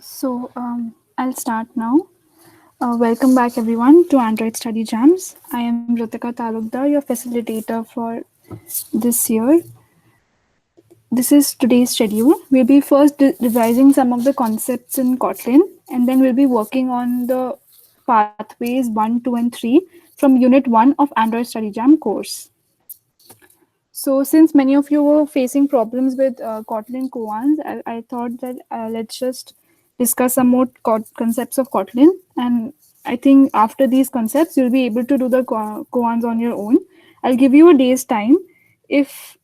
I'll start now. Welcome back, everyone, to Android Study Jams. I am Ritika Talukdar, your facilitator for this year. This is today's schedule. We'll be first revising some of the concepts in Kotlin, and then we'll be working on the pathways 1, 2, and 3 from Unit 1 of Android Study Jam course. So, since many of you were facing problems with Kotlin koans, I thought that let's just discuss some more concepts of Kotlin. And I think after these concepts, you'll be able to do the koans on your own. I'll give you a day's time. If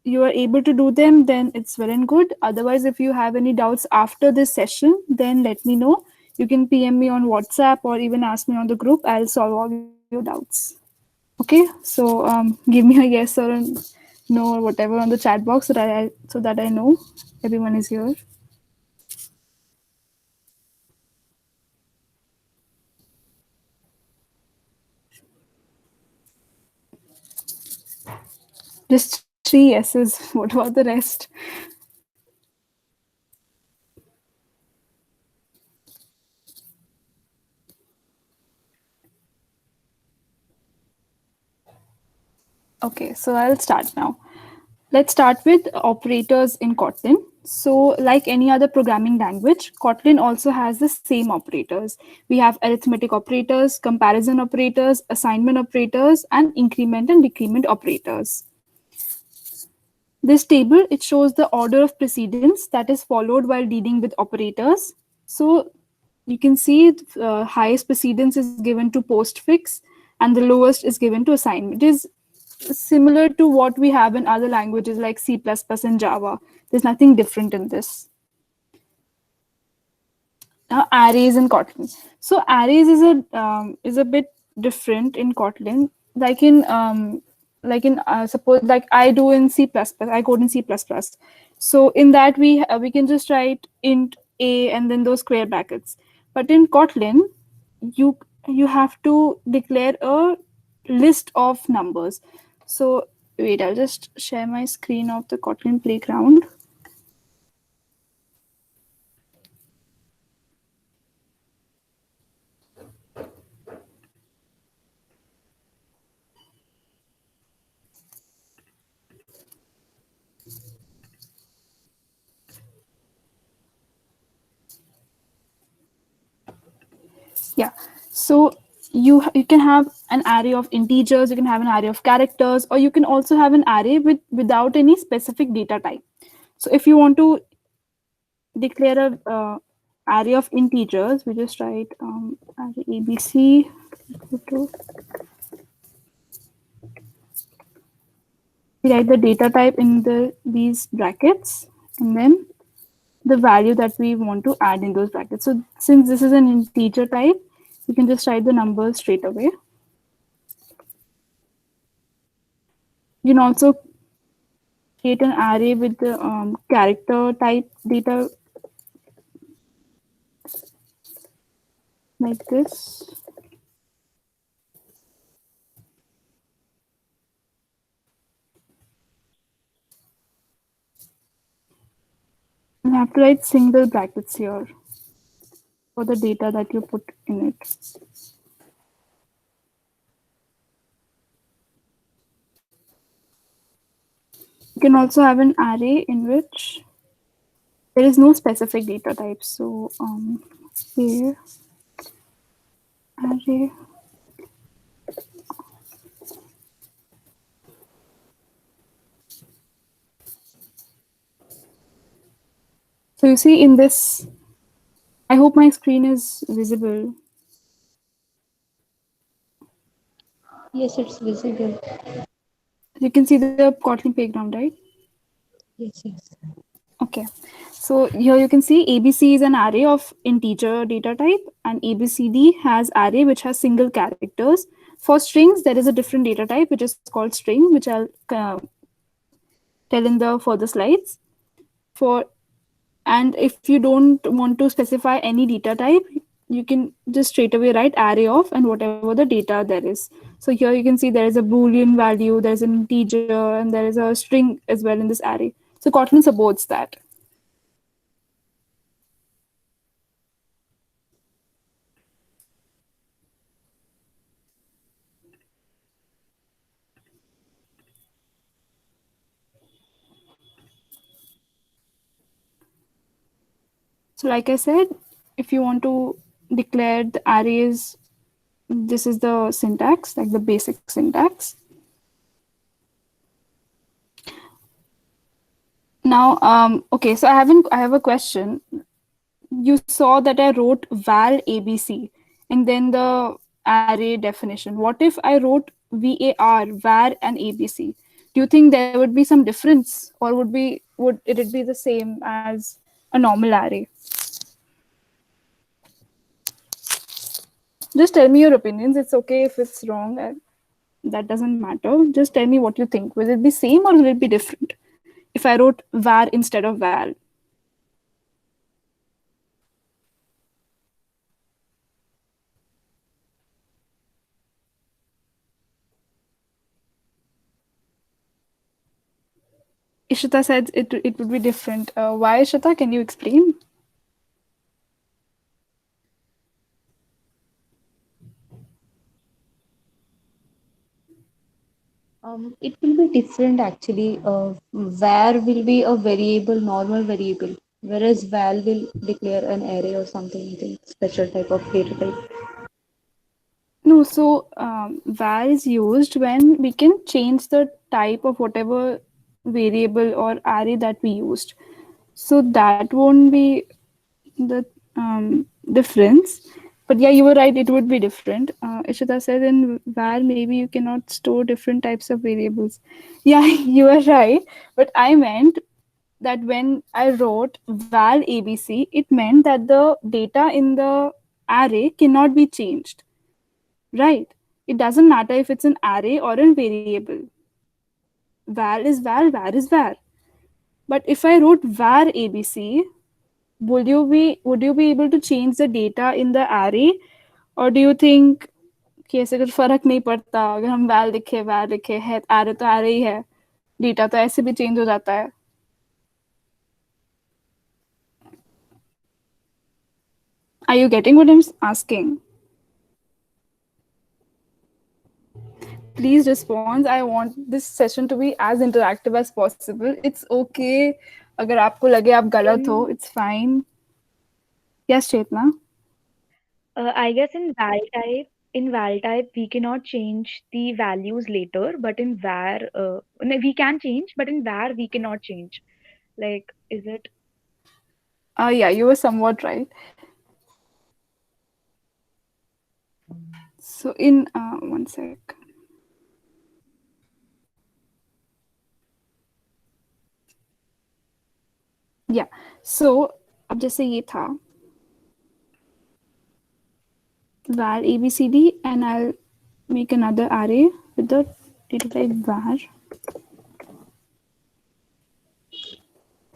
you are able to do them, then it's well and good. Otherwise, if you have any doubts after this session, then let me know. You can PM me on WhatsApp or even ask me on the group. I'll solve all your doubts. Okay, so give me a yes or a no or whatever on the chat box so that I know everyone is here. Just three yeses. What about the rest? Okay, so I'll start now. Let's start with operators in Kotlin. So, like any other programming language, Kotlin also has the same operators. We have arithmetic operators, comparison operators, assignment operators, and increment and decrement operators. This table, it shows the order of precedence that is followed while dealing with operators. So you can see highest precedence is given to postfix and the lowest is given to assignment. It is similar to what we have in other languages like C++ and Java. There's nothing different in this. Now, arrays in Kotlin. So arrays is a bit different in Kotlin. Like in suppose like I do in C++. I code in C++. So in that we can just write int a and then those square brackets. But in Kotlin, you you have to declare a list of numbers. So wait, I'll just share my screen of the Kotlin playground. Yeah. So you can have an array of integers, you can have an array of characters, or you can also have an array without any specific data type. So if you want to declare a array of integers, we just write array ABC. We write the data type in these brackets, and then the value that we want to add in those brackets. So since this is an integer type, you can just write the numbers straight away. You can also create an array with the character type data like this. You have to write single brackets here for the data that you put in it. You can also have an array in which there is no specific data type. So here array. So you see in this, I hope my screen is visible. Yes, it's visible. You can see the Kotlin playground, right? Yes, yes. Okay. So here you can see ABC is an array of integer data type and ABCD has array which has single characters. For strings, there is a different data type which is called string, which I'll tell in the further slides. For And if you don't want to specify any data type, you can just straight away write array of and whatever the data there is. So here you can see there is a boolean value, there's an integer, and there is a string as well in this array. So Kotlin supports that. So, like I said, if you want to declare the arrays, this is the syntax, like the basic syntax. Now, okay, so I have a question. You saw that I wrote val ABC and then the array definition. What if I wrote var and ABC? Do you think there would be some difference, or would it be the same as a normal array? Just tell me your opinions. It's okay if it's wrong. That doesn't matter. Just tell me what you think. Will it be same or will it be different if I wrote var instead of val? Ishita said it would be different. Why, Ishita? Can you explain? It will be different actually. Var will be a variable, normal variable, whereas val will declare an array or something, I think, special type of data type. No, so var is used when we can change the type of whatever variable or array that we used. So that won't be the difference. But yeah, you were right, it would be different. Ishita said in var maybe you cannot store different types of variables. Yeah, you are right. But I meant that when I wrote val ABC, it meant that the data in the array cannot be changed. Right. It doesn't matter if it's an array or a variable. Var is var, var is var. But if I wrote var ABC, would you be able to change the data in the array, or do you think कि ऐसे कुछ फर्क नहीं पड़ता अगर हम well लिखे है एरे तो एरे ही है डेटा तो ऐसे भी चेंज हो जाता है. Are you getting what I'm asking? Please respond. I want this session to be as interactive as possible. It's okay अगर आपको लगे आप गलत हो, In it's fine. Yes, Chetna. I guess in val type we cannot change the values later, but in var no, we can change, but in var we cannot change. Like, is it? Yeah, you were somewhat right. So in one sec. Yeah. So अब जैसे ये था var abcd and I'll make another array with the data type var.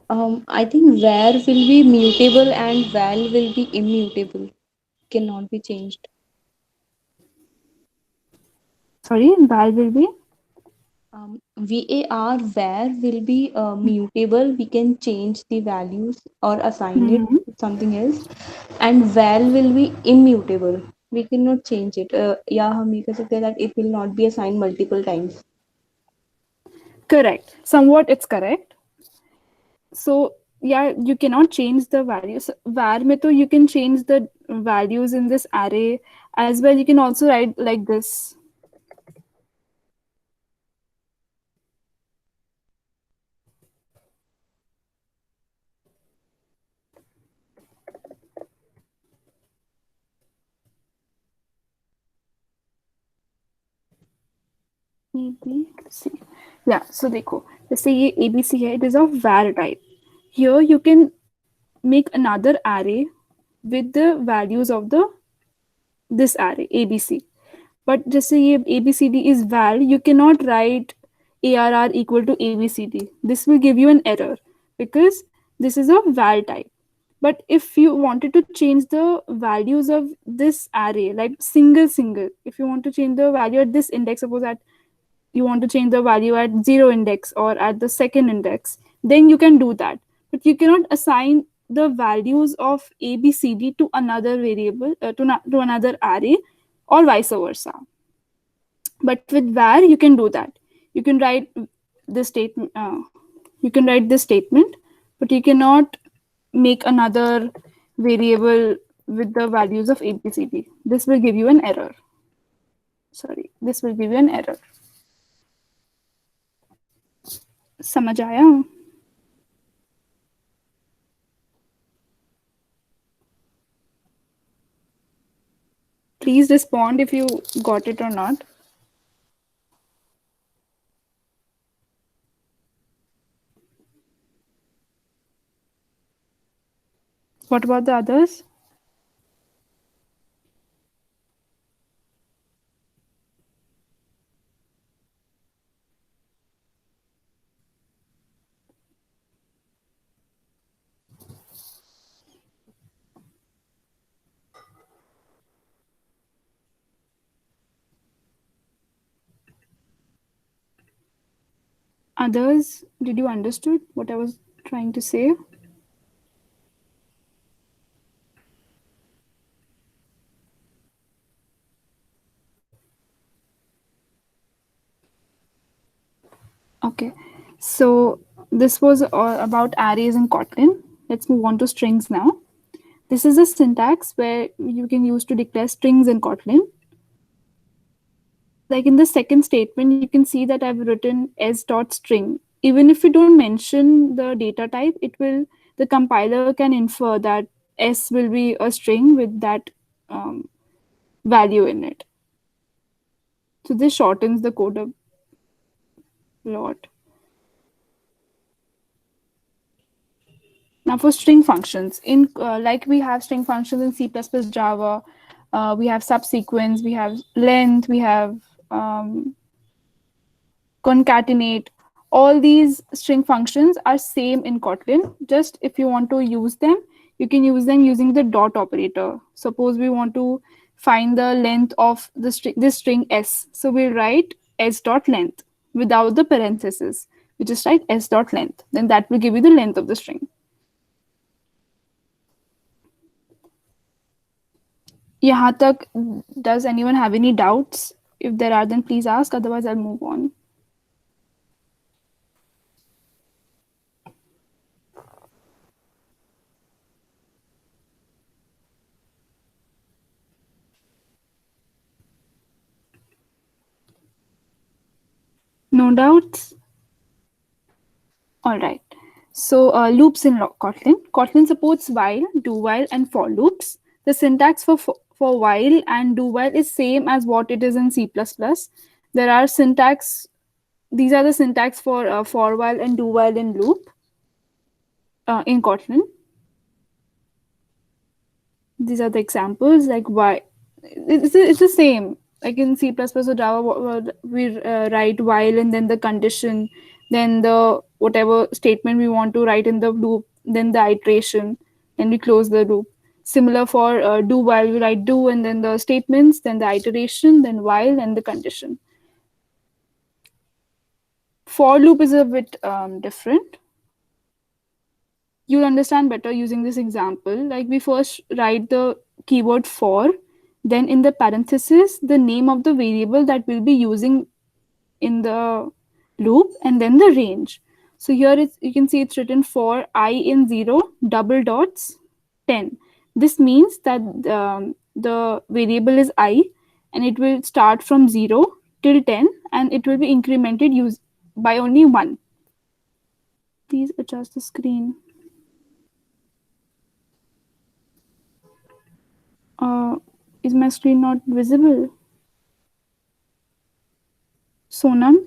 I think var will be mutable and val will be immutable, cannot be changed. Sorry, val will be. var will be mutable. We can change the values or assign it Hmm. to something else, and val will be immutable. We cannot change it. या हम ये कह सकते हैं that it will not be assigned multiple times. Correct. Somewhat it's correct. So yeah, you cannot change the values. Var में तो you can change the values in this array as well. You can also write like this. ABC. Yeah, so देखो जैसे ये ABC है, it is of var type. Here you can make another array with the values of the this array ABC. But जैसे ये ABCD is val, you cannot write ARR equal to ABCD. This will give you an error because this is of val type. But if you wanted to change the values of this array, like single, if you want to change the value at this index, suppose at you want to change the value at 0 index or at the second index, then you can do that. But you cannot assign the values of ABCD to another variable, to another array, or vice versa. But with var, you can do that. You can write this statement. You can write this statement, but you cannot make another variable with the values of ABCD. This will give you an error. Sorry, this will give you an error. समझ आया? Please respond if you got it or not. What about the others? Others, did you understood what I was trying to say? Okay, so this was all about arrays in Kotlin. Let's move on to strings now. This is a syntax where you can use to declare strings in Kotlin. Like in the second statement, you can see that I've written s.string. Even if you don't mention the data type, the compiler can infer that s will be a string with that value in it. So this shortens the code a lot. Now for string functions, in like we have string functions in C++, Java, we have subsequence, we have length, we have concatenate. All these string functions are same in Kotlin. Just if you want to use them, you can use them using the dot operator. Suppose we want to find the length of this string s. So we'll write s dot length without the parenthesis. We just write s dot length. Then that will give you the length of the string. यहाँ तक, does anyone have any doubts? If there are, then please ask. Otherwise, I'll move on. No doubts? All right. So loops in Kotlin. Kotlin supports while, do while, and for loops. The syntax for while and do while is same as what it is in C++. There are syntax. These are the syntax for while and do while in loop in Kotlin. These are the examples. Like why it's the same. Like in C++ or Java, we write while and then the condition, then the whatever statement we want to write in the loop, then the iteration, then we close the loop. Similar for do while, we write do and then the statements, then the iteration, then while and the condition. For loop is a bit different. You'll understand better using this example. Like we first write the keyword for, then in the parenthesis, the name of the variable that we'll be using in the loop, and then the range. So here you can see it's written for I in 0, double dots, 10. This means that the variable is I, and it will start from 0 till 10, and it will be incremented by only 1. Please adjust the screen. Is my screen not visible? Sonam?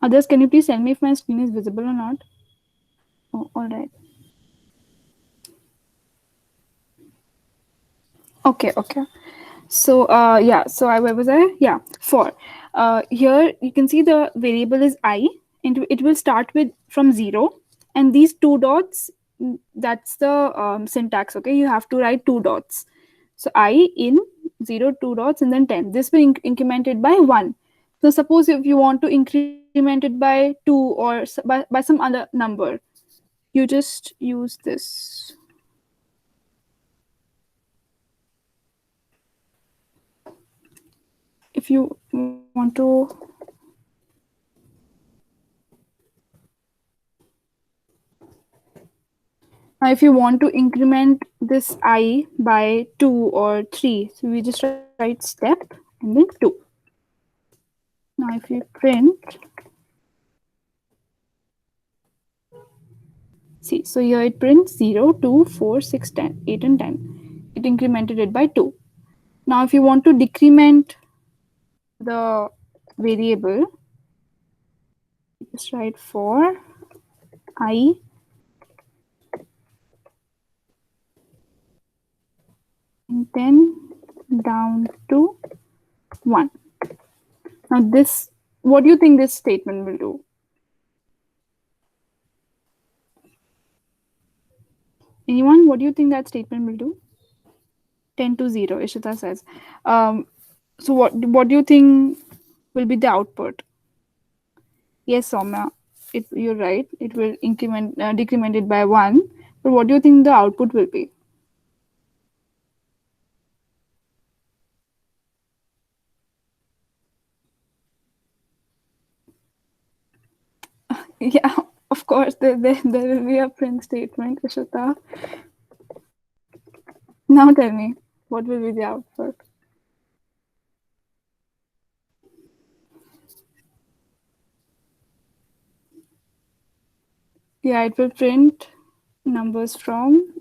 Others, can you please tell me if my screen is visible or not? Oh, all right. Okay. So yeah, so where was I? Yeah, for. Here you can see the variable is I, and it will start with from 0, and these two dots, that's the syntax. Okay, you have to write two dots. So I in 0, two dots, and then 10. This will increment it by 1. So suppose if you want to increment it by 2 or by some other number, you just use this. If you want to Now, if you want to increment this I by 2 or 3, so we just write step and then 2. Now, if you print, see, so here it prints 0, 2, 4, 6, 10, 8, and 10. It incremented it by 2. Now, if you want to decrement the variable, just write for I and 10 down to 1. Now, this, what do you think this statement will do? Anyone? What do you think that statement will do? 10 to 0, Ishita says. So what do you think will be the output? Yes, Soumya, you're right. It will decrement it by 1. But what do you think the output will be? Yeah, of course, there will be a print statement, Ishita. Now tell me, what will be the output? Yeah, it will print numbers from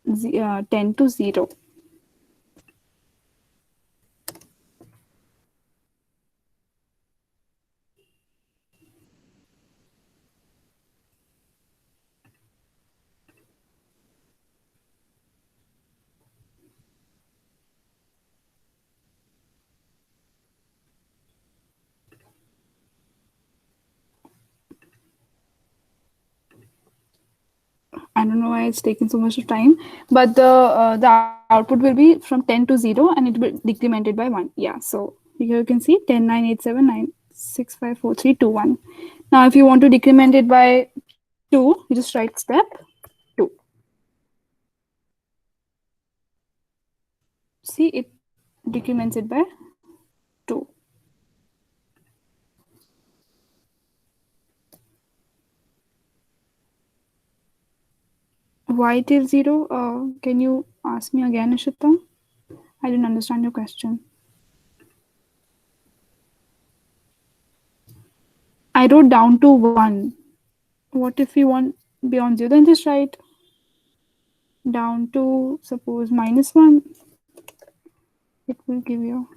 10 to 0. I don't know why it's taking so much of time, but the output will be from 10 to 0, and it will decrement it by 1. Yeah, so here you can see 10, 9, 8, 7, 9, 6, 5, 4, 3, 2, 1. Now, if you want to decrement it by 2, you just write step 2. See, it decrements it by 2. Why till 0? Can you ask me again, Ishita? I didn't understand your question. I wrote down to 1. What if we want beyond 0? Then just write down to, suppose, -1. It will give you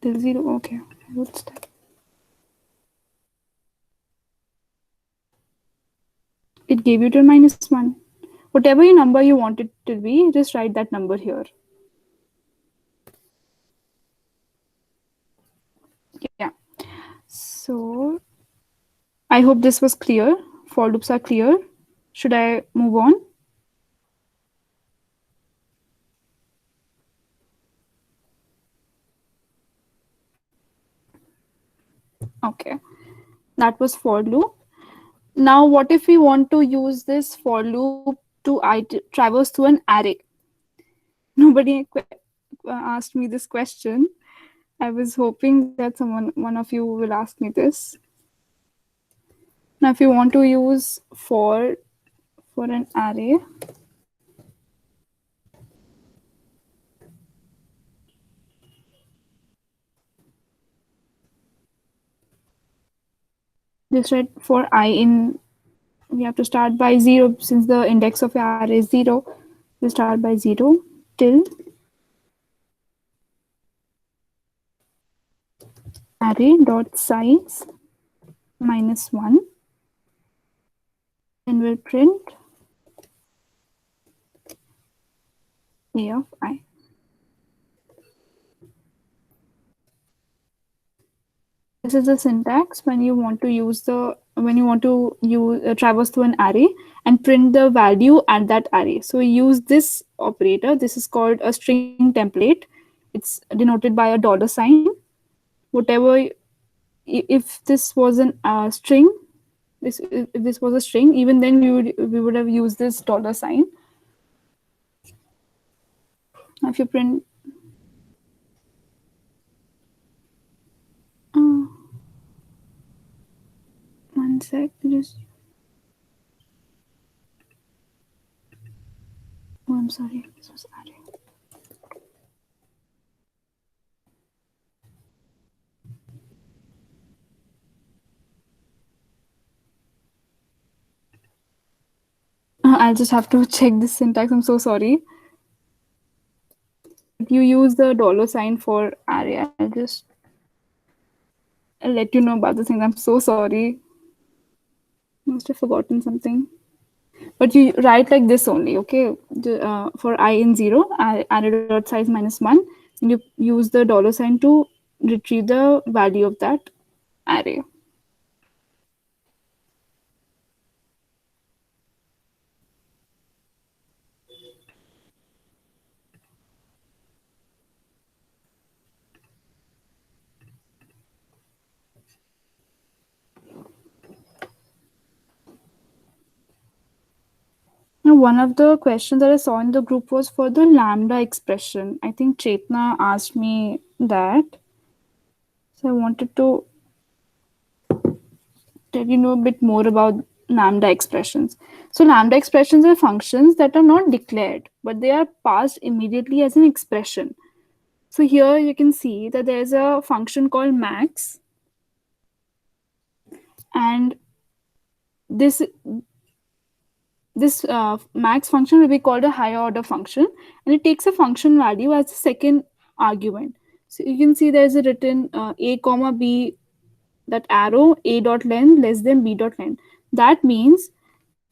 till 0. Okay, what's that? It gave you till -1. Whatever your number you want it to be, just write that number here. Yeah. So I hope this was clear. For loops are clear. Should I move on? Okay. That was for loop. Now, what if we want to use this for loop to traverse through an array? Nobody asked me this question. I was hoping that one of you will ask me this. Now, if you want to use for an array, just write for I in. We have to start by 0 since the index of array is 0. We start by 0 till array dot size -1, and we'll print a of I. This is the syntax when you want to use traverse through an array and print the value at that array. So we use this operator. This is called a string template. It's denoted by a $sign. Whatever, if this was an string, if this was a string, even then we would have used this $sign. If you print, uh, one sec, just I'm sorry, this was array. I'll just have to check this syntax. I'm so sorry. But you use the dollar sign for array. I'll let you know about the things. I'm so sorry. Must have forgotten something. But you write like this only, okay? For I in 0, array dot size minus 1. And you use the dollar sign to retrieve the value of that array. Now, one of the questions that I saw in the group was for the lambda expression. I think Chetna asked me that. So I wanted to tell you know a bit more about lambda expressions. So lambda expressions are functions that are not declared, but they are passed immediately as an expression. So here you can see that there's a function called max, and this max function will be called a higher order function, and it takes a function value as the second argument. So you can see there's a written a comma b, that arrow a dot length less than b dot length. That means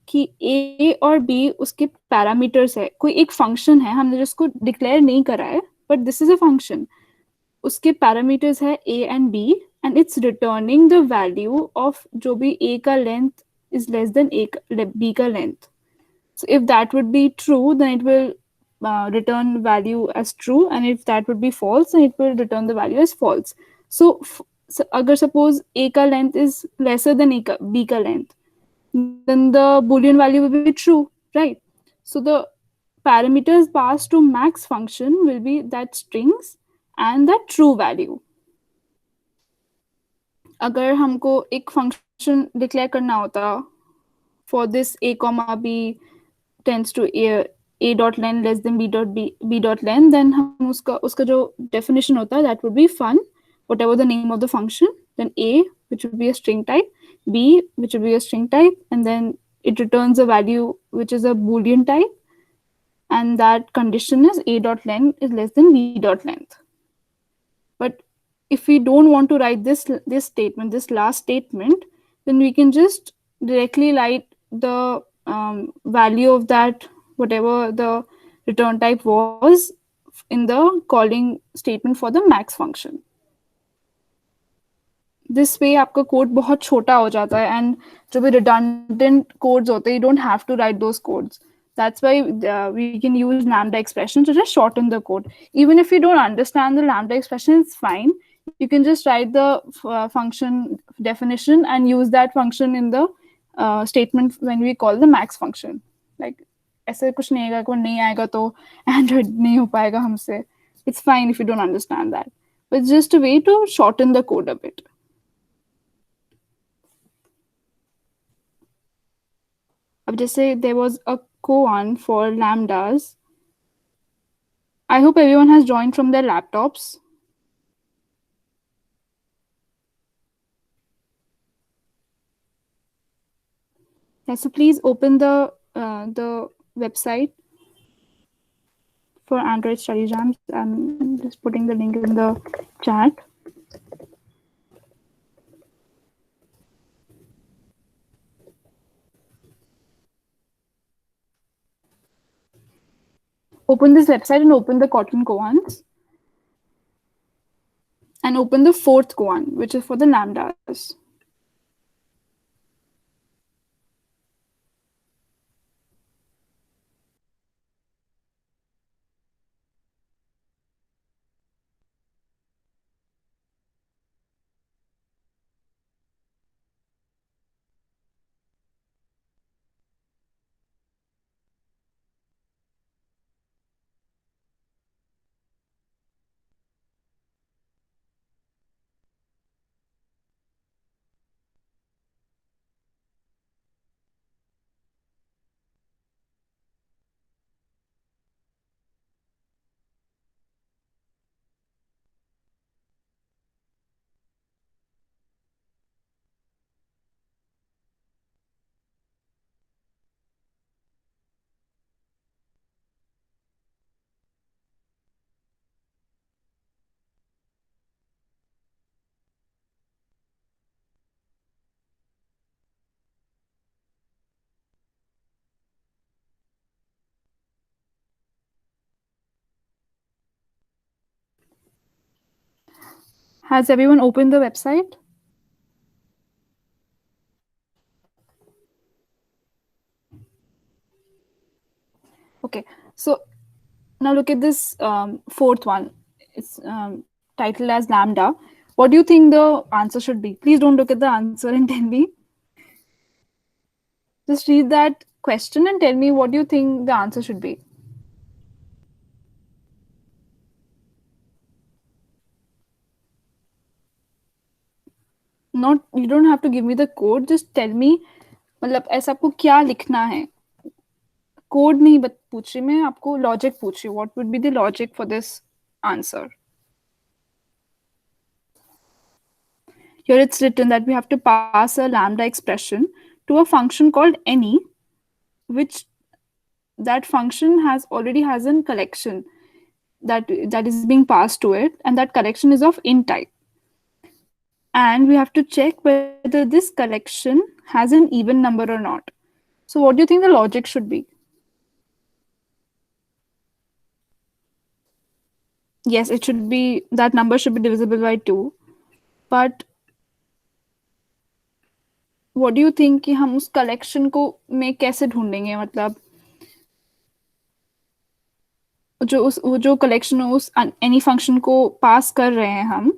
कि a और b उसके parameters है, कोई एक function है, हमने जिसको declare नहीं करा है, but this is a function, उसके पैरामीटर्स है a and b, and it's returning the value of जो भी a का length is less than b का length. So if that would be true, then it will return value as true, and if that would be false, then it will return the value as false. So अगर suppose a का length is lesser than b का length, then the boolean value will be true, right? So the parameters passed to max function will be that strings and that true value. अगर हमको एक function declare करना होता for this a comma b tends to a dot len less than b dot len, then हम उसका जो definition होता है, that would be fun, whatever the name of the function, then a, which would be a string type, b, which would be a string type, and then it returns a value which is a boolean type, and that condition is a dot length is less than b dot length. But if we don't want to write this statement, this last statement, then we can just directly write the value of that whatever the return type was in the calling statement for the max function. This way आपका code बहुत छोटा हो जाता है, and जो भी redundant codes होते हैं, you don't have to write those codes. That's why we can use lambda expression to just shorten the code. Even if you don't understand the lambda expression, it's fine. You can just write the function definition and use that function in the statement when we call the max function. Like ऐसे कुछ नहीं आएगा, कोई नहीं आएगा तो Android नहीं हो पाएगा हमसे. It's fine if you don't understand that. But it's just a way to shorten the code a bit. अब जैसे there was a koan for lambdas. I hope everyone has joined from their laptops. Yeah, so please open the website for Android Study Jams. I'm just putting the link in the chat. Open this website and open the Kotlin koans. And open the fourth koan, which is for the lambdas. Has everyone opened the website? Okay, so now look at this fourth one. It's titled as Lambda. What do you think the answer should be? Please don't look at the answer and tell me. Just read that question and tell me what do you think the answer should be. Not, you don't have to give me the code, just tell me मतलब ऐसा आपको क्या लिखना है. Code नहीं पूछ रही मैं, आपको लॉजिक पूछ रही हूँ. What would be the logic for this answer? Here it's written that we have to pass a lambda expression to a function called any, which that function has a collection that is being passed to it, and that collection is of int type. And we have to check whether this collection has an even number or not. So what do you think the logic should be? Yes, it should be, that number should be divisible by 2. But what do you think कि हम उस collection को में कैसे ढूंढेंगे? मतलब वो जो collection उस any function को pass कर रहे हैं हम,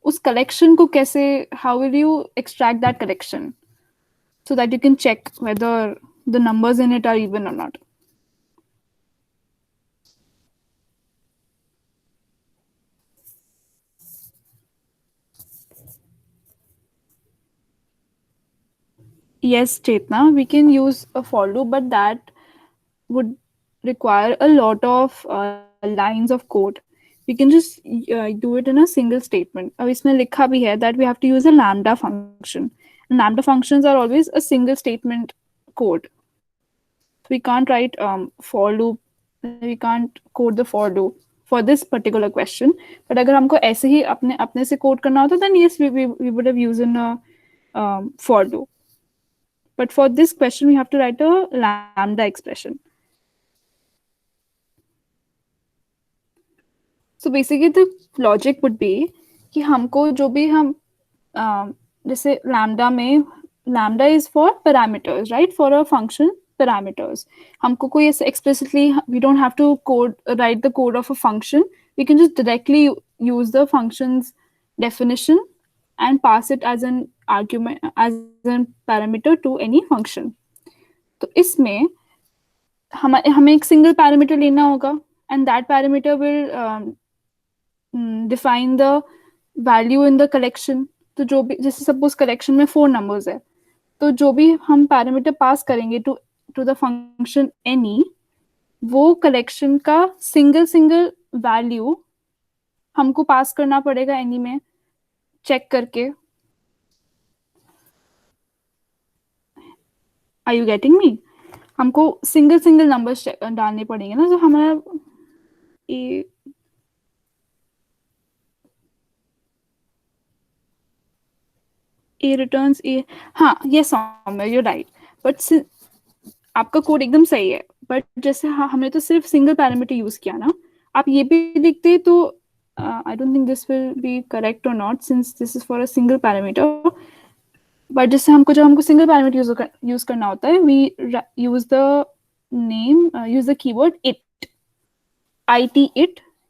उस collection को कैसे, how will you extract that collection so that you can check whether the numbers in it are even or not? Yes, Chetna, we can use a for loop, but that would require a lot of lines of code. We can just do it in a single statement. अब इसमें लिखा भी है that we have to use a lambda function. And lambda functions are always a single statement code. So we can't write for loop. We can't code the for loop for this particular question. But अगर हमको ऐसे ही अपने से code करना होता, then yes, we would have used in a for loop. But for this question, we have to write a lambda expression. So basically the logic would be कि हमको जो भी हम जैसे lambda में, lambda is for parameters, right? For a function parameters. हमको कोई ऐसे explicitly, we don't have to write the code of a function. We can just directly use the function's definition and pass it as an argument, as a parameter to any function. तो इसमें हमें एक single parameter लेना होगा, and that parameter will define the value in the collection. तो जो भी, जैसे सपोज कलेक्शन में 4 नंबर्स है, तो जो भी हम पैरामीटर पास करेंगे टू द फंक्शन एनी, वो कलेक्शन का सिंगल वैल्यू हमको पास करना पड़ेगा एनी में, चेक करके. Are you getting me? हमको सिंगल नंबर्स डालने पड़ेंगे ना. तो हमारा ए रिटर्न्स ए. हाँ, ये सॉम्य, यू राइट. बट आपका कोड एकदम सही है, बट जैसे हाँ, हमने तो सिर्फ सिंगल पैरामीटर यूज किया ना. आप ये भी लिखते तो I don't think this will be correct और not, since this is for a single parameter. But जैसे जब हमको सिंगल पैरामीटर यूज करना होता है, we use the use the keyword it,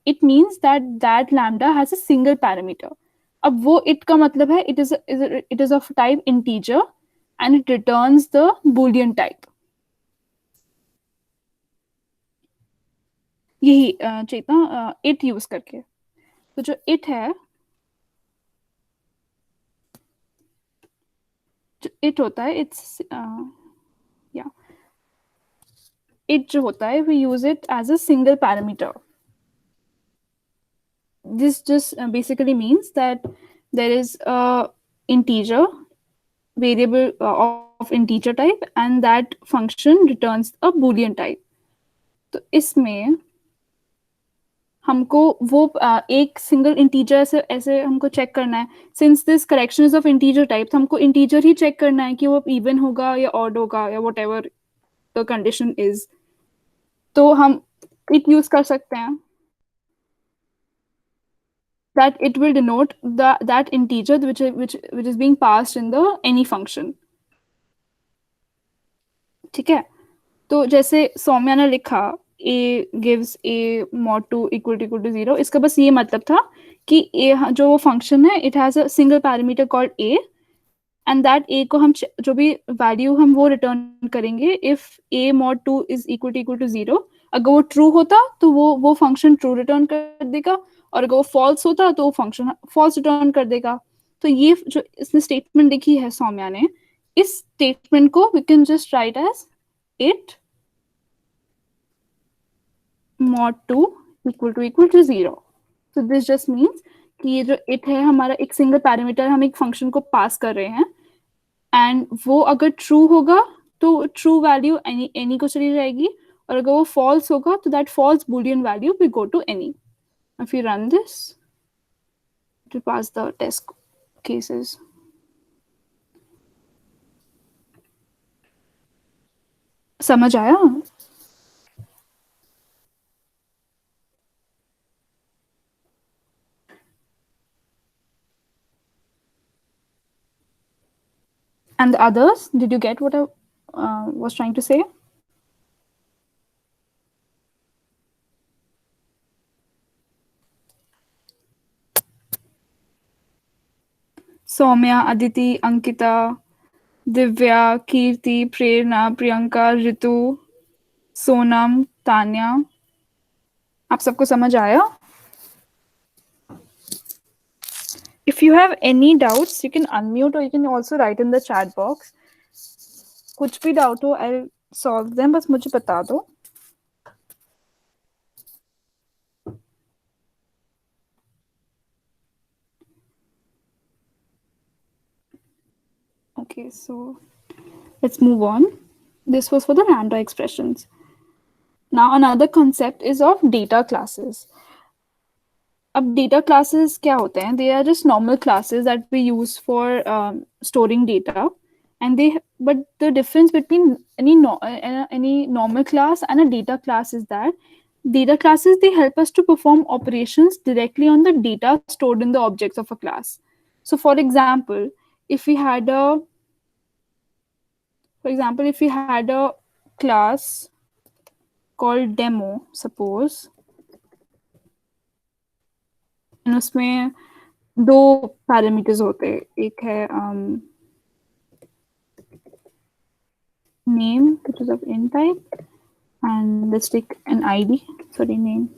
it means that lambda has a single parameter. अब वो it का मतलब है it is of type integer and it returns the boolean type. यही चेतना it यूज करके. तो जो it है, जो it होता है, it जो होता है, we use it as a single parameter. This just basically means that there is a integer variable of integer type and that function returns a boolean type. तो इसमें हमको वो एक सिंगल इंटीजर ऐसे हमको चेक करना है. Since this correction is of integer type, तो हमको इंटीजर ही चेक करना है कि वो इवन होगा या ऑड होगा या what ever the condition is. तो हम इट यूज कर सकते हैं. that it will denote that integer which is being passed in the any function. ठीक है, तो जैसे सौम्या ने लिखा a gives a mod 2 equal to 0, इसका बस ये मतलब था कि a जो वो फंक्शन है it has a single parameter called a and that a को हम जो भी वैल्यू हम वो रिटर्न करेंगे if a mod 2 is equal to 0, अगर वो ट्रू होता तो वो फंक्शन ट्रू रिटर्न कर देगा और अगर वो फॉल्स होता तो वो फंक्शन फॉल्स रिटर्न कर देगा. तो ये जो इसने स्टेटमेंट लिखी है सौम्या ने, इस स्टेटमेंट को we can just write as it mod 2 equal to 0. So this just means कि ये जो it है हमारा एक सिंगल पैरामीटर, हम एक फंक्शन को पास कर रहे हैं एंड वो अगर ट्रू होगा तो ट्रू वैल्यू एनी को चली जाएगी और अगर वो फॉल्स होगा तो that false boolean value will go to any. If you run this to pass the test cases. समझ आया? And the others, did you get what I was trying to say? Soumya, Aditi, Ankita, Divya, Kirti, Prerna, Priyanka, Ritu, Sonam, Tanya. आप सबको समझ आया? If you have any doubts, you can unmute or you can also write in the chat box. कुछ भी doubt हो, I'll solve them. बस मुझे बता दो. Okay, so let's move on. This was for the lambda expressions. Now another concept is of data classes. अब data classes क्या होते हैं? They are just normal classes that we use for storing data, and but the difference between any normal class and a data class is that data classes, they help us to perform operations directly on the data stored in the objects of a class. So for example, if we had a class called demo, suppose, and उसमें दो parameters होते हैं, एक है name which is of int type, and let's take an id, sorry, name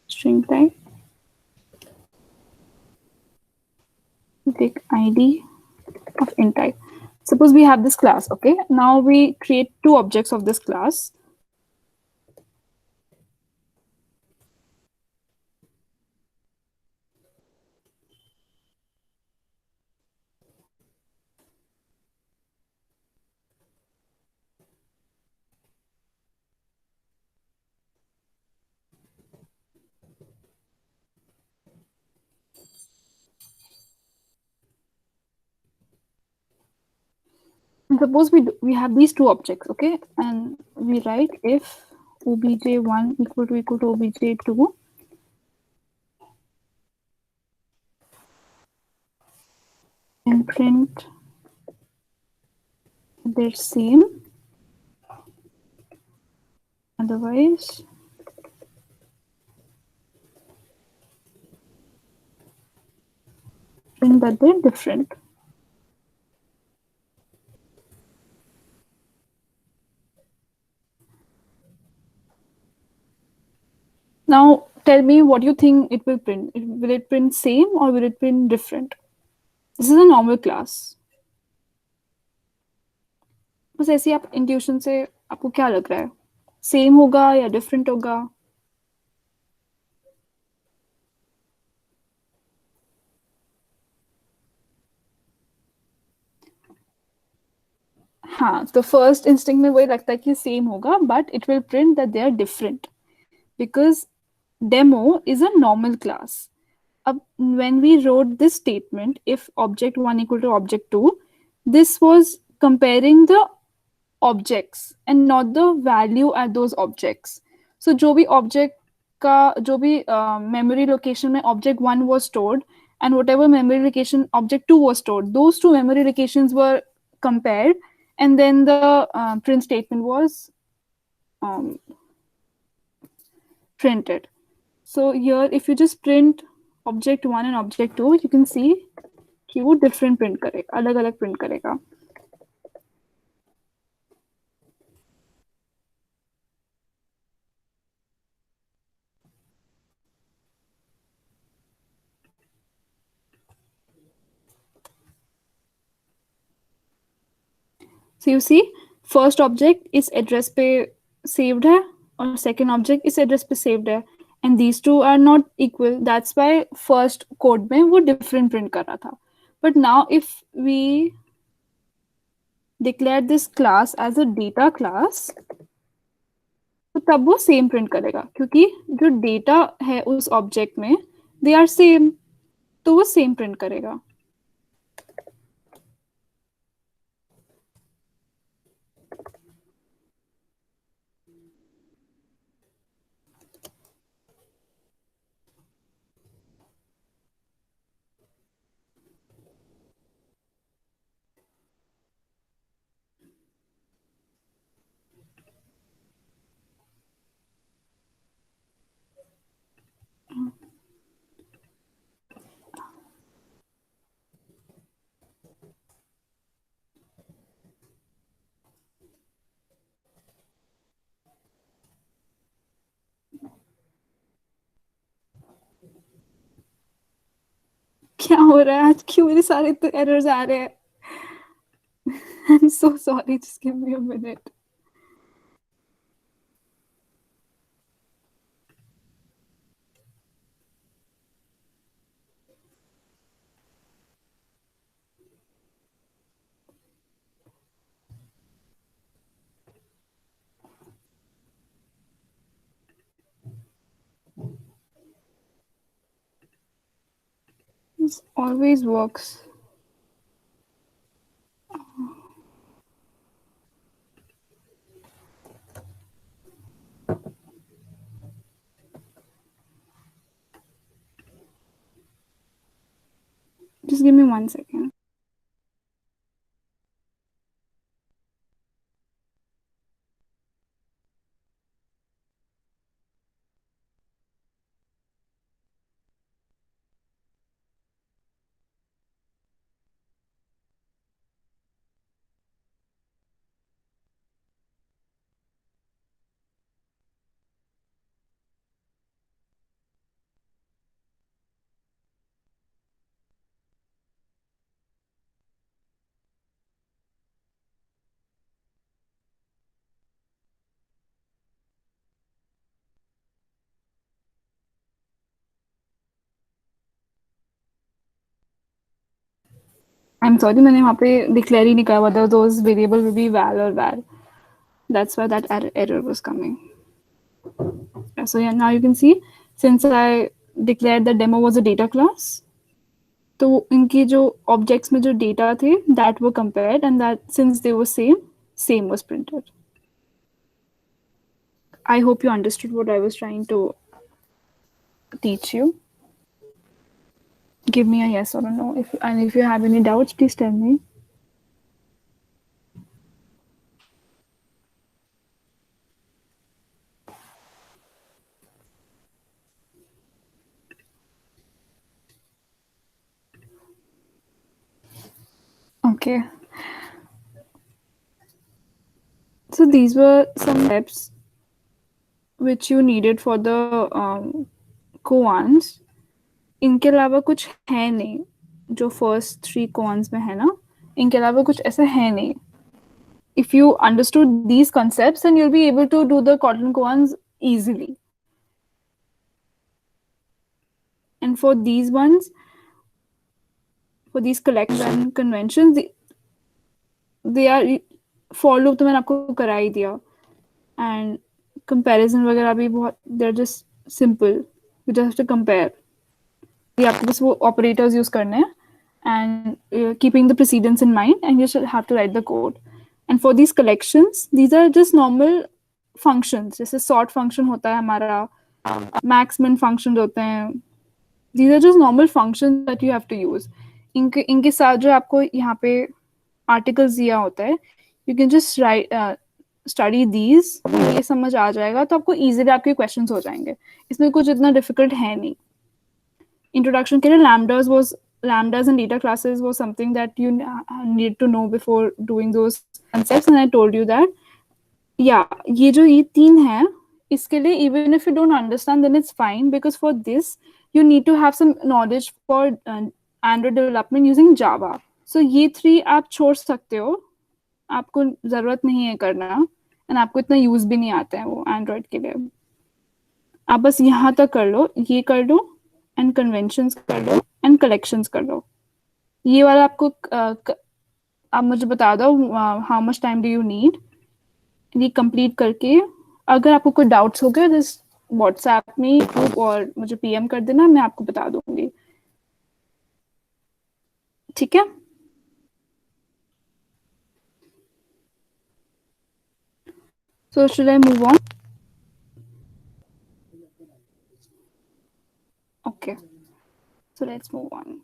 string type. We take id of int type. Suppose we have this class, okay? Now we create two objects of this class. And suppose we have these two objects, okay? And we write if obj1 equal to obj2, and print they're same, otherwise print that they're different. Now tell me what you think it will print. Will it print same or will it print different? This is a normal class. बस ऐसे आप intuition से आपको क्या लग रहा है, same होगा या डिफरेंट होगा? हाँ, तो फर्स्ट इंस्टिंक्ट में वही लगता है कि सेम होगा, but it will print that they are different because demo is a normal class. When we wrote this statement, if object 1 equal to object 2, this was comparing the objects and not the value at those objects. So जो भी object का जो भी memory location में object 1 was stored and whatever memory location object 2 was stored, those two memory locations were compared, and then the print statement was um, printed. So here if you just print object 1 and object 2, you can see कि वो different print करेगा, अलग अलग print करेगा. So you see, first object इस address पे saved है और second object इस address पे saved है, and these two are not equal. That's why first code में वो different print कर रहा था. But now if we declare this class as a data class, तो तब वो same print करेगा क्योंकि जो data है उस object में they are same, तो वो same print करेगा. क्या हो रहा है आज, क्यों मेरे सारे तो एरर्स आ रहे हैं? I'm so sorry, just give me a minute. This always works. Just give me 1 second. I'm sorry, मैंने वहाँ पे declare ही नहीं करा whether those variable will be val or var. That's why that error was coming. So yeah, now you can see, since I declared the demo was a data class, तो इनकी जो objects में जो data थे that were compared, and that since they were same was printed. I hope you understood what I was trying to teach you. Give me a yes or a no. If you have any doubts, please tell me. Okay. So these were some steps which you needed for the koans. इनके अलावा कुछ है नहीं जो first 3 koans में है ना, इनके अलावा कुछ ऐसा है नहीं. If you understood these concepts, then you'll be able to do the Kotlin koans easily. And for these ones, for these collections and conventions, they are for loop तो मैंने आपको करा ही दिया, and comparison वगैरह भी बहुत, they're just simple. You just have to compare. आपको बस वो operators use करने हैं, and keeping the precedence in mind, and you should have to write the code. And for these collections, these are just normal functions. जैसे sort function होता है हमारा, max min functions होते हैं. These are just normal functions that you have to use. इनके साथ जो आपको यहाँ पे articles दिया होता है, you can just write study these. ये समझ आ जाएगा तो आपको easily आपके questions हो जाएंगे. इसमें कुछ इतना difficult है नहीं. Introduction के लिए lambdas and data classes was something that you need to know before doing those concepts, and I told you that. Yeah, ये तीन है, इसके लिए even if you don't understand then it's fine, because for this you need to have some knowledge for Android development using Java. So ये three आप छोड़ सकते हो, आपको जरूरत नहीं है करना, and आपको इतना यूज भी नहीं आता है वो Android के लिए. आप बस यहाँ तक कर लो, ये कर लो, and conventions कर लो, and collections कर लो. ये वाला आपको आप मुझे बता दो how much time do you need. ये कंप्लीट करके अगर आपको कोई डाउट्स हो गए जस्ट व्हाट्सएप में ग्रुप और मुझे पीएम कर देना, मैं आपको बता दूंगी. ठीक है. So should I move on? Okay. So let's move on.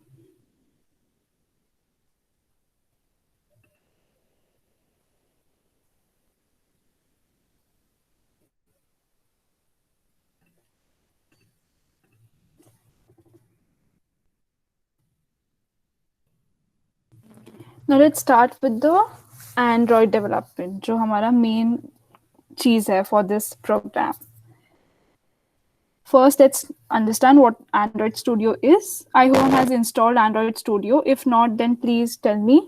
Now let's start with the Android development, जो हमारा main चीज है for this program. First, let's understand what Android Studio is. I hope has installed Android Studio. If not, then please tell me.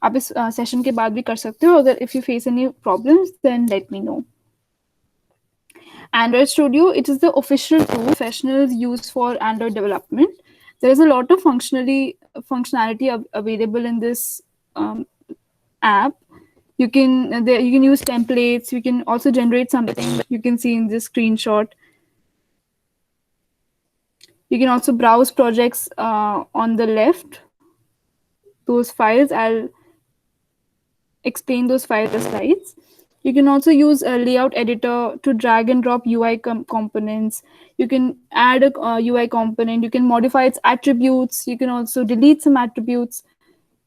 आप इस session के बाद भी कर सकते हो. अगर if you face any problems, then let me know. Android Studio, it is the official tool professionals use for Android development. There is a lot of functionality available in this app. You can use templates. You can also generate something. You can see in this screenshot. You can also browse projects on the left. Those files, I'll explain those files in the slides. You can also use a layout editor to drag and drop UI components. You can add a UI component. You can modify its attributes. You can also delete some attributes.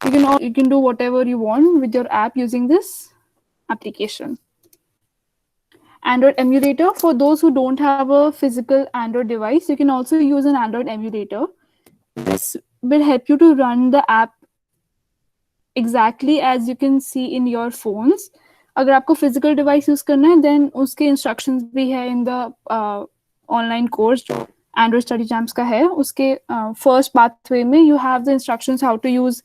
You can do whatever you want with your app using this application. Android emulator, for those who don't have a physical Android device, you can also use an Android emulator. This will help you to run the app exactly as you can see in your phones. अगर आपको physical device use करना है, then उसके instructions भी है in the online course जो Android Study Jams का है. उसके first pathway में you have the instructions how to use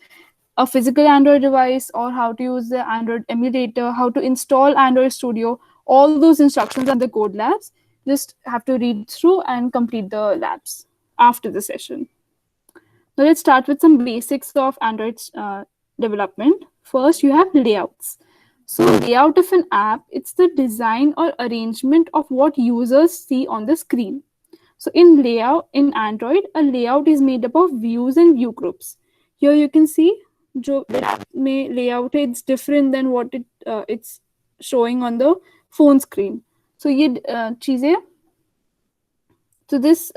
a physical Android device or how to use the Android emulator, how to install Android Studio. All those instructions are the code labs. Just have to read through and complete the labs after the session. Now let's start with some basics of Android development. First, you have layouts. So layout of an app, it's the design or arrangement of what users see on the screen. So in Android, a layout is made up of views and view groups. Here you can see जो में layout है, it's different than what it's showing on the phone screen. So ये चीजें, so this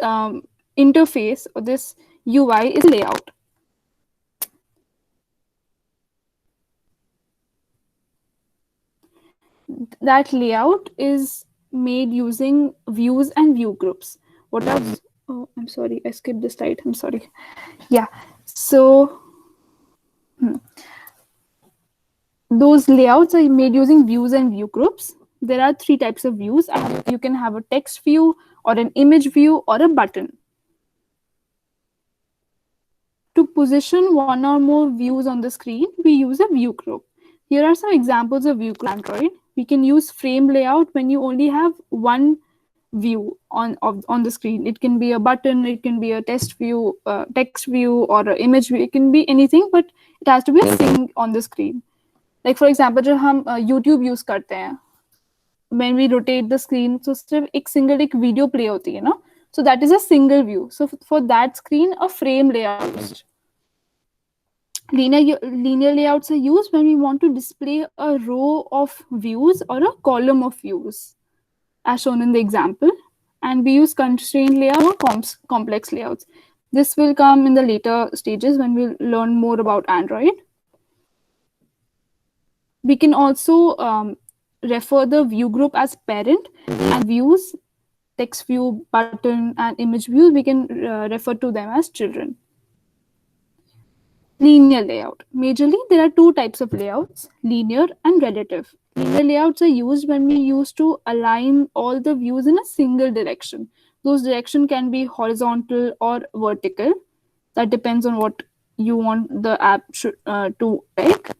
interface or this UI is layout. That layout is made using views and view groups. What else? Oh, I'm sorry, I skipped this slide. I'm sorry. Yeah, so those layouts are made using views and view groups. There are three types of views. You can have a text view or an image view or a button. To position one or more views on the screen, we use a view group. Here are some examples of view group Android. We can use frame layout when you only have one view on the screen. It can be a button, it can be a text view or an image view. It can be anything, but it has to be a thing on the screen. Like for example, जब हम YouTube use करते हैं, when we rotate the screen, so सिर्फ एक single video play होती है ना, so that is a single view. So for that screen, a frame layout. Linear layouts are used when we want to display a row of views or a column of views, as shown in the example. and we use constrained layout or complex layouts. This will come in the later stages when we learn more about Android. We can also refer the view group as parent, and views, text view, button, and image views, we can refer to them as children. Linear layout. Majorly, there are two types of layouts, linear and relative. Linear layouts are used when we use to align all the views in a single direction. Those direction can be horizontal or vertical. That depends on what you want the app to like.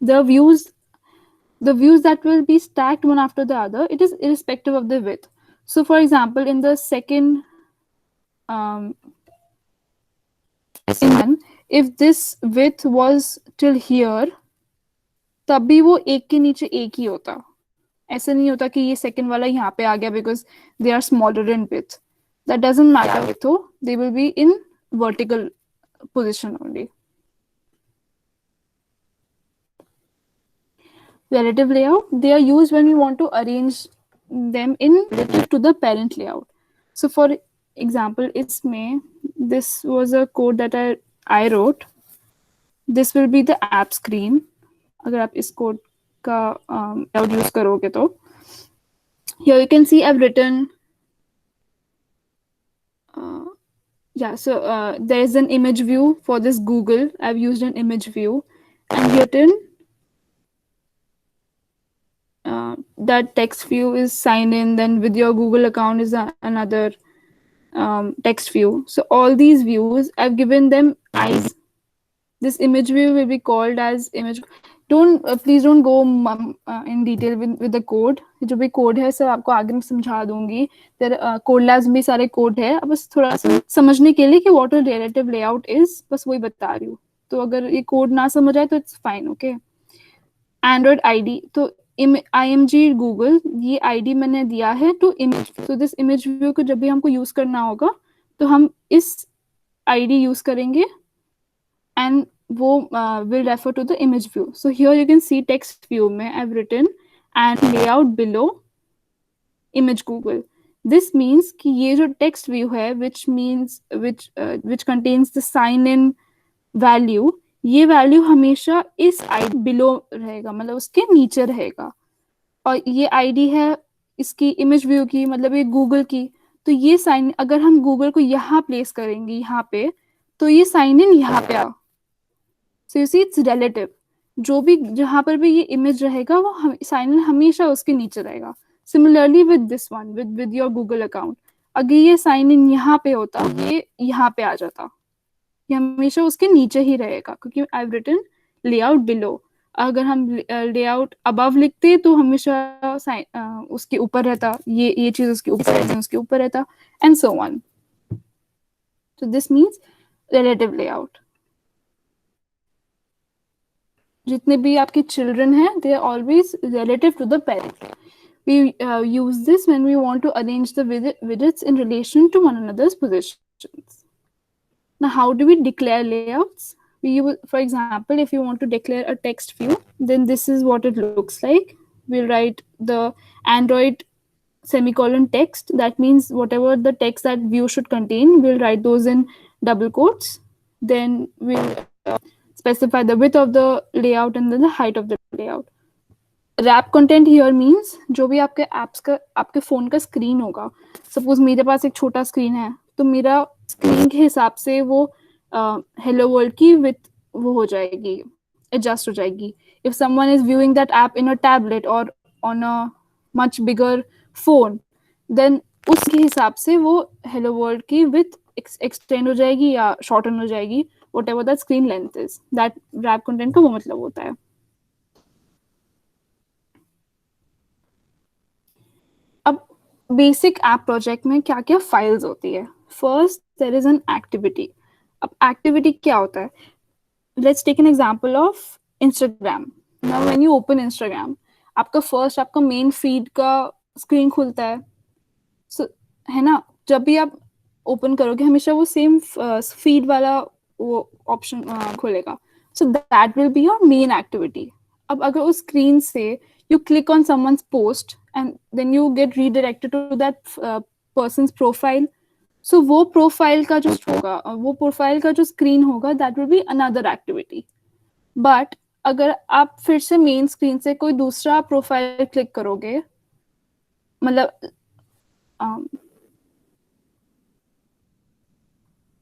The views that will be stacked one after the other, it is irrespective of the width. So for example, in the second um, if this width was till here, तब भी वो एक के नीचे एक ही होता. ऐसा नहीं होता कि ये सेकंड वाला यहाँ पे आ गया because they are smaller in width. That doesn't matter with though, they will be in vertical position only. Relative layout, they are used when we want to arrange them in relative to the parent layout. So for example, इसमें this was a code that I wrote. This will be the app screen. अगर आप इस code का layout use करोगे तो here you can see I've written there is an image view for this Google. I've used an image view and written that text view is sign in, then with your Google account is another text view. So all these views, I've given them eyes. This image view will be called as image. Please don't go in detail with the code. जो भी code है सब आपको आगे मैं समझा दूंगी. There code labs में सारे code है. अब बस थोड़ा सा समझने के लिए कि what a relative layout is, बस वही बता रही हूँ. तो अगर ये code ना समझ आए तो it's fine, okay? Android ID. तो IMG Google, ये ID मैंने दिया है to image. So this image view को जब भी हमको use करना होगा तो हम इस ID use करेंगे and वो will refer to the image view. So here you can see text view में I've written and layout below image Google. This means कि ये जो text view है which contains the sign in value, ये value हमेशा इस ID below रहेगा, मतलब उसके नीचे रहेगा. और ये आईडी है इसकी इमेज व्यू की, मतलब ये गूगल की. तो ये साइन अगर हम गूगल को यहाँ प्लेस करेंगे यहाँ पे, तो ये साइन इन यहाँ पे आ. So you see it's relative. जो भी जहाँ पर भी ये इमेज रहेगा वो साइन इन हमेशा उसके नीचे रहेगा. Similarly with this one with your Google account, अगर ये साइन इन यहाँ पे होता, ये यहाँ पे आ जाता, ये हमेशा उसके नीचे ही रहेगा क्योंकि I have written layout below. अगर हम लेआउट अबव लिखते तो हमेशा उसके ऊपर रहता, ये चीज उसके ऊपर रहता and so on. So this means relative layout. जितने भी आपके चिल्ड्रन हैं they are always relative to the parent. We use this when we want to arrange the widgets in relation to one another's positions. Now, how do we declare layouts? We use, for example, if you want to declare a text view, then this is what it looks like. We'll write the Android semicolon text. That means whatever the text that view should contain, we'll write those in double quotes. Then we'll specify the width of the layout and then the height of the layout. Wrap content here means जो भी आपके apps का आपके phone का screen होगा. Suppose मेरे पास एक छोटा स्क्रीन है तो मेरा स्क्रीन के हिसाब से वो हेलो वर्ल्ड की विथ वो हो जाएगी, एडजस्ट हो जाएगी. If someone is viewing that app in a tablet और on a much bigger phone, then उसके हिसाब से वो हेलो वर्ल्ड की विथ एक्सटेंड हो जाएगी या शॉर्टन हो जाएगी, whatever that screen length is. That wrap content का वो मतलब होता है. अब बेसिक ऐप प्रोजेक्ट में क्या क्या फाइल्स होती है. First there is an activity. अब एक्टिविटी क्या होता है? Let's take an example of Instagram. Now when you open Instagram, आपका मेन फीड का स्क्रीन खुलता है. सो है ना, जब भी आप ओपन करोगे हमेशा वो सेम फीड वाला वो ऑप्शन खुलेगा. So that will be your main activity. अब अगर उस स्क्रीन से you click on someone's post and then you get redirected to that person profile. So वो प्रोफाइल का जो होगा, वो प्रोफाइल का जो स्क्रीन होगा, that will be another activity. But अगर आप फिर से मेन स्क्रीन से कोई दूसरा प्रोफाइल क्लिक करोगे, मतलब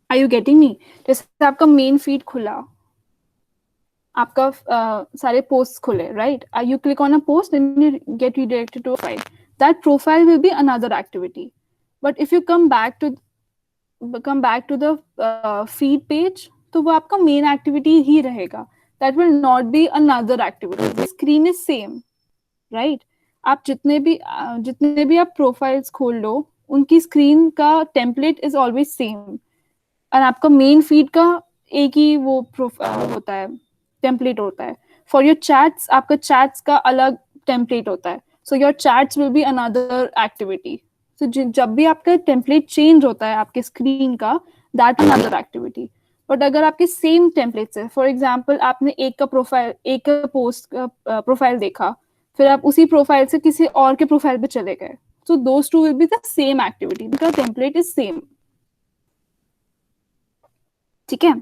आर यू गेटिंग मी? जैसे आपका मेन फीड खुला, आपका सारे पोस्ट खुले, right? You click on a post and you get redirected to a file. That profile will be another activity. But if you come back to the feed page, तो वो आपका main activity ही रहेगा. That will not be another activity. The screen is same, right? आप जितने भी आप profiles खोल लो, उनकी screen का template is always same. और आपका मेन फीड का एक ही वो होता है, टेम्पलेट होता है. फॉर योर चैट्स, आपका चैट्स का अलग टेम्पलेट होता है. So your chats will be another activity. So जब भी आपका टेम्पलेट चेंज होता है आपके स्क्रीन का, that is another activity. But अगर आपके सेम टेम्पलेट्स है, फॉर एग्जाम्पल आपने एक का पोस्ट का प्रोफाइल देखा, फिर आप उसी प्रोफाइल से किसी और के प्रोफाइल पे चले गए, so those two will be the same activity because template is same. ठीक है?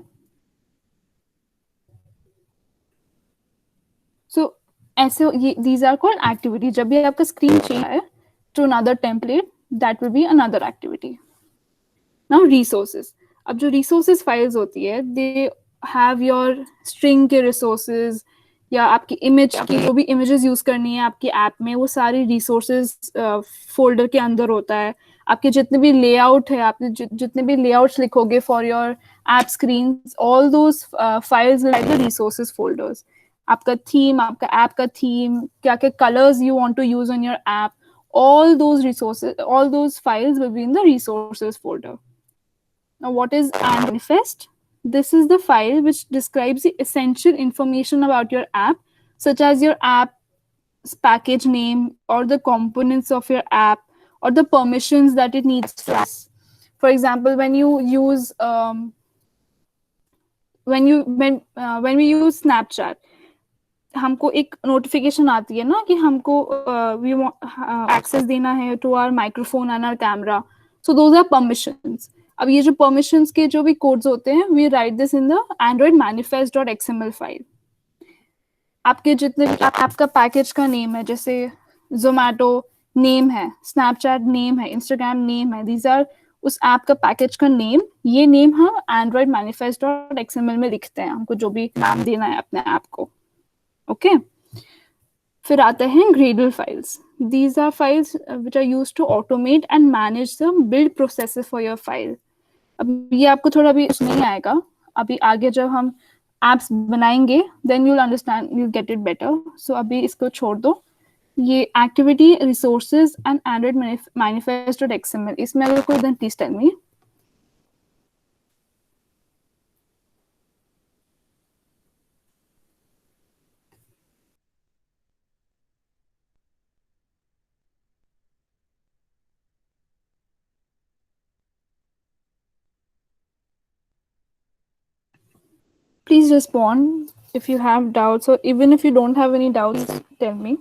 सो ऐसे ये दीज आर कॉल्ड एक्टिविटी. जब भी आपका स्क्रीन चेंज है to another template, that will be another activity. Now resources. अब जो रिसोर्सेज फाइल्स होती है, दे हैव योर स्ट्रिंग के रिसोर्सेज या आपकी इमेज की जो भी इमेजेस यूज करनी है आपकी ऐप में, वो सारी रिसोर्सेज फोल्डर के अंदर होता है. आपके जितने भी लेआउट है, आपने जितने भी लेआउट्स लिखोगे for your app screen, all those files like the resources folders. आपका थीम, आपका ऐप का थीम, क्या क्या colours you want to use on your app, all those resources, all those files will be in the resources folder. Now, what is Android Manifest? This is the file which describes the essential information about your app, such as your app's package name or the components of your app or the permissions that it needs to us. For example, when you use when we use Snapchat, हमको एक notification आती है ना कि हमको access देना है to our microphone and our camera. So those are permissions. अब ये जो परमिशंस के जो भी कोड्स होते हैं, we write this in the Android manifest dot XML file. आपके जितने आपका पैकेज का नेम है, जैसे जोमैटो नेम है, स्नैपचैट नेम है, इंस्टाग्राम नेम है, दीज आर उस ऐप का पैकेज का नेम. ये नेम हम एंड्रॉइड मैनिफेस्ट डॉट XML में लिखते हैं, हमको जो भी नाम देना है अपने ऐप को. ओके फिर आते हैं Gradle files. These are files which are used to automate and manage the build process for your file. अब ये आपको थोड़ा भी नहीं आएगा, अभी आगे जब हम एप्स बनाएंगे then you will understand, you get it better. So अभी इसको छोड़ दो. ये activity resources and android manifest dot XML, इसमें अगर कोई then please tell me. Please respond if you have doubts, or even if you don't have any doubts, tell me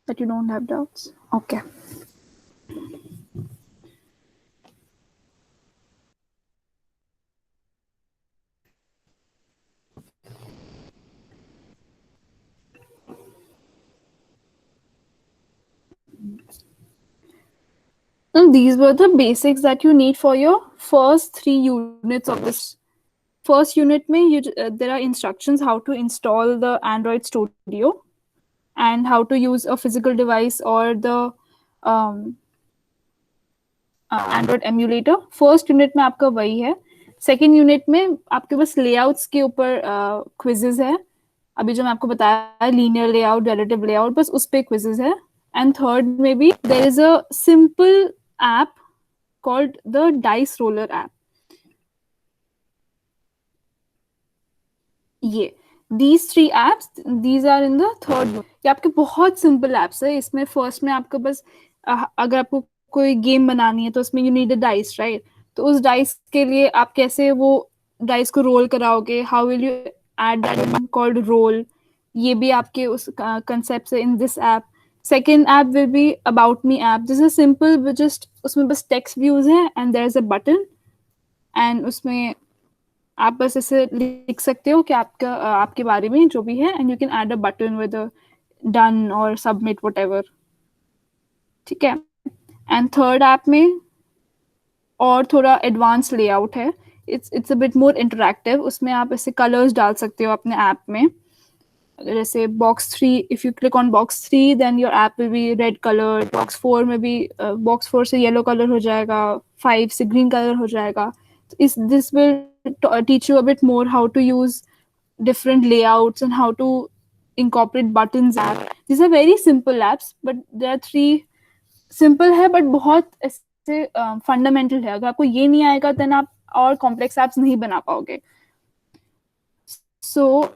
that you don't have doubts. Okay. And these were the basics that you need for your first 3 units of this. First unit mein there are instructions how to install the Android Studio and how to use a physical device or the Android emulator. First unit में आपका वही है. Second unit में आपके पास layouts के ऊपर quizzes है. अभी जो मैं आपको बताया linear layout, relative layout, बस उस पे quizzes है. And third में भी there is a simple app called the Dice Roller app. ये these 3 apps, these are in the third. ये आपके बहुत simple apps है. इसमें first में आपको बस अगर आपको कोई गेम बनानी है तो उसमें you need a dice, right? तो उस dice के लिए आप कैसे वो dice को roll कराओगे? How will you add that called roll? ये भी आपके उस concept से in this app. Second app will be About Me app. This is simple, but just उसमें बस text views है and there is a button and उसमें आप बस ऐसे लिख सकते हो कि आपके बारे में जो भी है and you can add a button with a done or submit whatever. ठीक है. And third app में और थोड़ा एडवांस लेआउट है. It's a bit more interactive. उसमें आप ऐसे कलर्स डाल सकते हो अपने ऐप में. जैसे box 3, if you click on box 3 then your app will be red colour. Box 4 में भी बॉक्स 4 से येलो कलर हो जाएगा, 5 से ग्रीन कलर हो जाएगा. इस this will teach you a bit more how to use different layouts and how to incorporate buttons app. These are very simple apps, but there are 3 simple है but बहुत ऐसे fundamental है. अगर आपको ये नहीं आएगा then आप और कॉम्प्लेक्स एप्स नहीं बना पाओगे. सो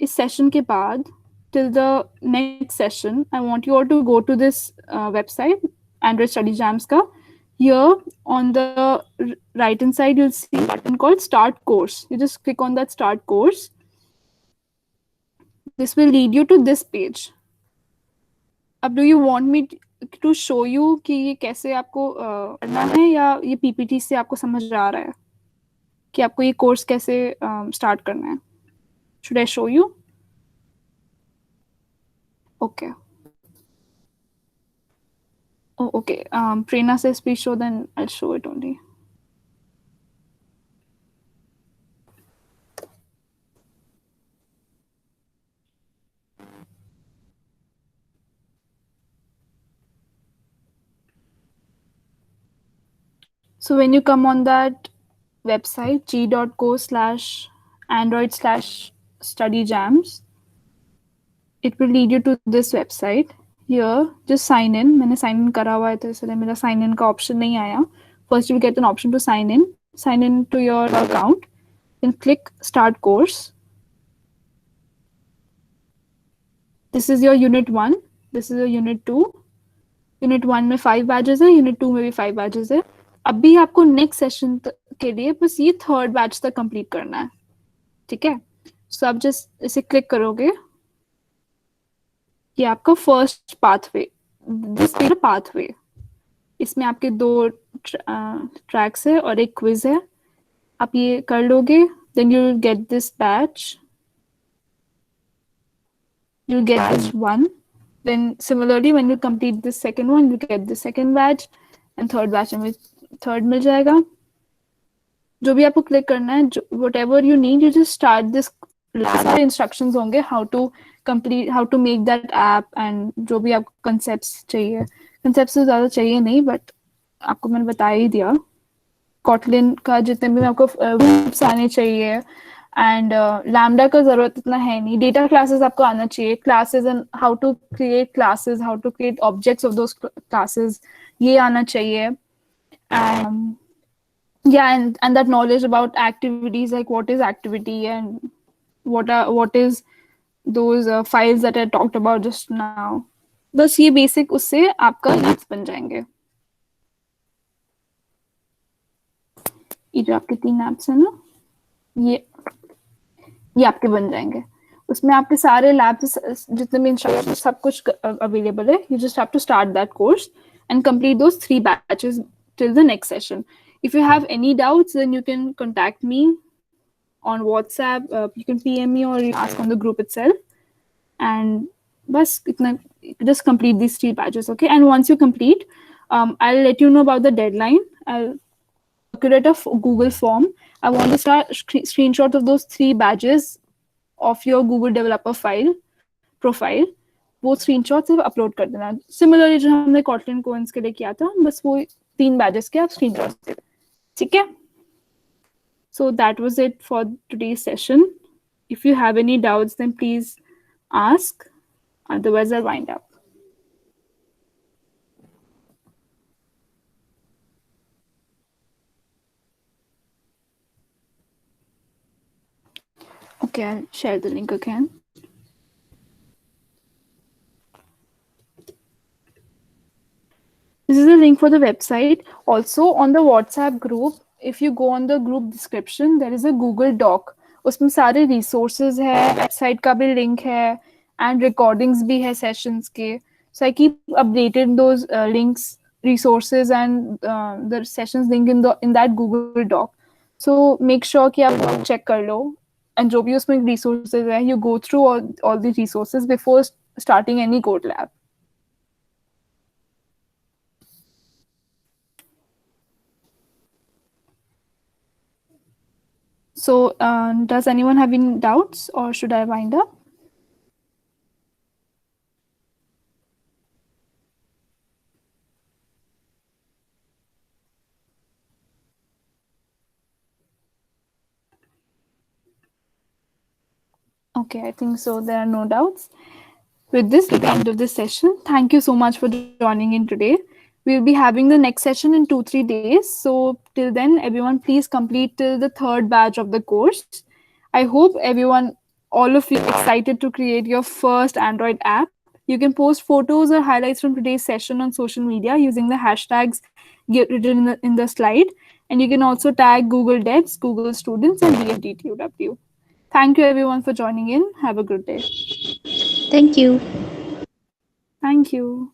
इस सेशन के बाद till the next session I want you all to go to this website Android Study Jams का. Here on the right hand side you'll see a button called start course. You just click on that start course. This will lead you to this page. अब do you want me to show you कि ये कैसे आपको करना है या ये PPT से आपको समझ आ रहा है कि आपको ये कोर्स कैसे स्टार्ट करना है? Should I show you? Okay. Oh, okay. Prerna says please show, then I'll show it only. So when you come on that website g.co/android/studyjams, it will lead you to this website. Here just sign in. मैंने sign in करा हुआ है तो इसलिए मेरा sign in का option नहीं आया. First you'll get an option to sign in. Sign in to your account. Then click start course. This is your unit 1. This is your unit 2. Unit 1 में 5 badges है. Unit 2 में भी 5 badges है. अभी आपको नेक्स्ट सेशन के लिए बस ये थर्ड बैच तक कंप्लीट करना है. ठीक है. सो आप जस्ट इसे क्लिक करोगे, ये आपका first pathway. This is pathway. इसमें आपके 2 ट्रैक्स है और एक क्विज है. आप ये कर लोगे then you will get this batch. You'll get this one. Then similarly, when you complete this second one, you get the second batch, and third batch में third मिल जाएगा. जो भी आपको क्लिक करना है, whatever you need, you just start this. सारे instructions होंगे how to complete, how to make that app, and जो भी आपको concepts चाहिए. Concepts तो ज़्यादा चाहिए नहीं, but आपको मैंने बता ही दिया. Kotlin का जितने भी आपको groups आने चाहिए. एंड लैम्डा का जरूरत इतना है नहीं. डेटा क्लासेस आपको आना चाहिए. Classes and how to create classes, how to create objects of those classes, ये आना चाहिए. And that knowledge about activities, like what is activity and what is those files that I talked about just now. बस ये basic उससे आपका labs बन जाएंगे. ये जो आपके 3 ऐप्स है ना, ये आपके बन जाएंगे. उसमें आपके सारे लैब्स जितने भी इंस्ट्रक्शन सब कुछ अवेलेबल है. You just have to start that course and complete those 3 batches till the next session. If you have any doubts then you can contact me on WhatsApp. You can PM me और ask on the group itself. And बस इतना, just complete these 3 batches, okay? And once you complete, I'll let you know about the deadline. I'll create a Google form. I want to start screenshot of those 3 badges of your Google developer profile. वो screenshots सिर्फ upload कर देना. Similarly जो हमने Kotlin coins के लिए किया था, बस वो 3 badges के आप screenshots दे. ठीक है? So that was it for today's session. If you have any doubts, then please ask. Otherwise, I'll wind up. Okay, I'll share the link again. This is the link for the website. Also, on the WhatsApp group, if you go on the group description, there is a Google Doc. उसमें सारे resources है, website का भी link है, and recordings भी है sessions के. So I keep updating those links, resources and the sessions link in that Google Doc. So make sure कि आप check कर लो, and जो भी उसमें resources है, you go through all the resources before starting any code lab. So does anyone have any doubts, or should I wind up? Okay, I think so. There are no doubts. With this, at the end of this session, thank you so much for joining in today. We'll be having the next session in 2-3 days. So till then, everyone, please complete till the third batch of the course. I hope everyone, all of you, excited to create your first Android app. You can post photos or highlights from today's session on social media using the hashtags written in the slide. And you can also tag Google Devs, Google Students, and BFDTUW. Thank you everyone for joining in. Have a good day. Thank you. Thank you.